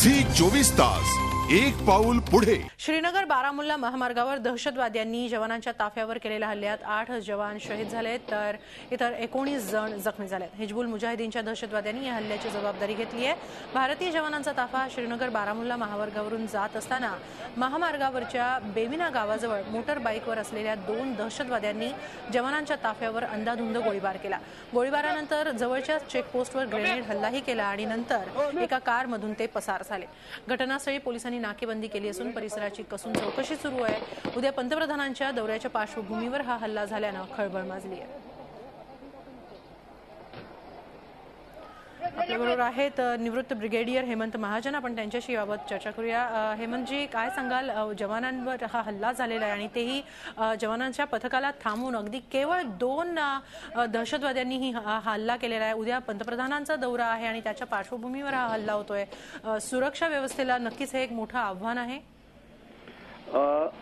Zee 24 तास एक पाऊल पुढे। श्रीनगर बारामुल्ला महामार्गावर दहशतवाद्यांनी जवानांच्या ताफ्यावर केलेल्या हल्ल्यात 8 जवान शहीद झाले तर इतर 19 जण जखमी झाले। हिजबुल मुजाहिदीनच्या दहशतवाद्यांनी या हल्ल्याची जबाबदारी घेतली आहे। भारतीय जवानांचा ताफा श्रीनगर बारामुल्ला महामार्गावरून जात असताना महामार्गावरच्या बेमिना गावाजवळ मोटर बाईकवर असलेल्या 2 दहशतवाद्यांनी जवानांच्या ताफ्यावर अंधाधुंद गोळीबार केला। गोळीबारानंतर जवळच्या चेकपोस्टवर ग्रेनेड हल्लाही केला आणि नंतर एका कारमधून ते पसार झाले। घटनास्थळी पोलिसांनी नाकेबंदी केली असून परिसराची कसून चौकशी सुरू आहे। उद्या पंतप्रधानांच्या दौऱ्याच्या पार्श्वभूमीवर हा हल्ला झाल्याने खळबळ माजली आहे। आपल्याबरोबर आहेत निवृत्त ब्रिगेडियर हेमंत महाजन, आपण त्यांच्याशी याबाबत चर्चा करूया। हेमंतजी, काय सांगाल, जवानांवर हा हल्ला झालेला आहे आणि तेही जवानांच्या पथकाला थांबून अगदी केवळ 2 दहशतवाद्यांनी ही हल्ला केलेला आहे। उद्या पंतप्रधानांचा दौरा आहे आणि त्याच्या पार्श्वभूमीवर हा हल्ला होतोय। सुरक्षा व्यवस्थेला नक्कीच हे एक मोठं आव्हान आहे।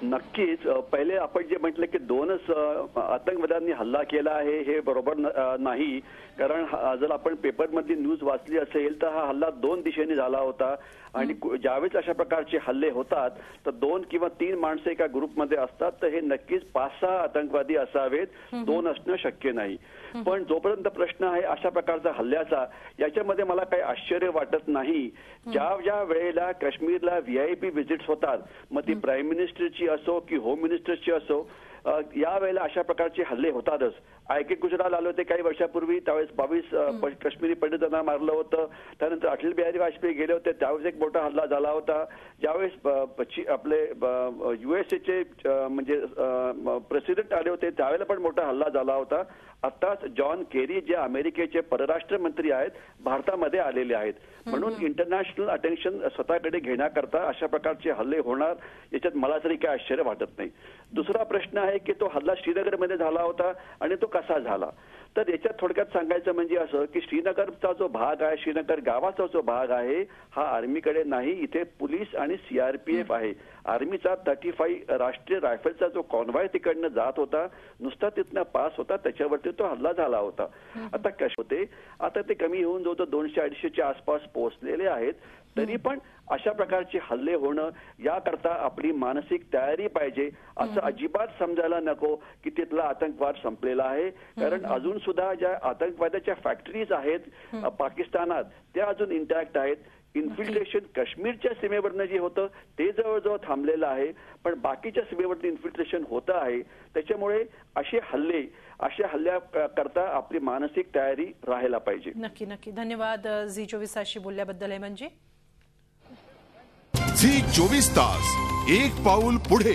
नक्कीच पहिले आपण जे म्हटलं की 2च आतंकवाद्यांनी हल्ला केला आहे हे बरोबर नाही, कारण जर आपण पेपरमधली न्यूज वाचली असेल तर हा हल्ला 2 दिशेने झाला होता आणि ज्यावेळेस अशा प्रकारचे हल्ले होतात तर 2 किंवा 3 माणसं एका ग्रुपमध्ये असतात तर हे नक्कीच 5-6 आतंकवादी असावेत, 2 असणं शक्य नाही। पण जोपर्यंत प्रश्न आहे अशा प्रकारचा हल्ल्याचा, याच्यामध्ये मला काही आश्चर्य वाटत नाही। ज्या वेळेला काश्मीरला VIP व्हिजिट्स होतात, मग ती प्राईम मिनिस्टरची असो की होम मिनिस्टरची असो, यावेळेला अशा प्रकारचे हल्ले होतातच। IK गुजराल आले होते काही वर्षापूर्वी, त्यावेळेस 22 काश्मीरी पंडितांना मारलं होतं। त्यानंतर अटल बिहारी वाजपेयी गेले होते, त्यावेळेस एक मोठा हल्ला झाला होता। ज्यावेळेस आपले USA म्हणजे प्रेसिडेंट आले होते त्यावेळेला पण मोठा हल्ला झाला होता। आताच जॉन केरी जे अमेरिकेचे परराष्ट्र मंत्री आहेत भारतामध्ये आलेले आहेत, म्हणून इंटरनॅशनल अटेन्शन स्वतःकडे घेण्याकरता अशा प्रकारचे हल्ले होणार याच्यात मला तरी काही आश्चर्य वाटत नाही। दुसरा प्रश्न आहे की तो हल्ला श्रीनगरमध्ये झाला होता आणि तो कसा झाला, तर याच्यात थोडक्यात सांगायचं म्हणजे असं की श्रीनगरचा जो भाग आहे, श्रीनगर गावाचा जो भाग आहे हा आर्मीकडे नाही, इथे पोलीस आणि CRPF आहे। आर्मीचा 35 राष्ट्रीय रायफलचा जो कॉन्वॉय तिकडनं जात होता, नुसता तिथनं पास होता, त्याच्यावरती तो हल्ला झाला होता। आता कसे होते, आता ते कमी होऊन जो 200-250च्या आसपास पोहोचलेले आहेत, तरी पण अशा प्रकारचे हल्ले होणं याकरता आपली मानसिक तयारी पाहिजे। असं अजिबात समजायला नको की तिथला आतंकवाद संपलेला आहे, कारण अजून सुद्धा ज्या आतंकवादाच्या फॅक्टरीज आहेत पाकिस्तानात त्या अजून इंटॅक्ट आहेत। इन्फिल्ट्रेशन काश्मीरच्या सीमेवरनं जे होतं ते जवळजवळ थांबलेलं आहे, पण बाकीच्या सीमेवरती इन्फिल्ट्रेशन होतं आहे। त्याच्यामुळे अशा हल्ल्याकरता आपली मानसिक तयारी राहायला पाहिजे। नक्की नक्की धन्यवाद झी 24 तासशी बोलल्याबद्दल हेमंतजी। झी 24 तास एक पाऊल पुढे।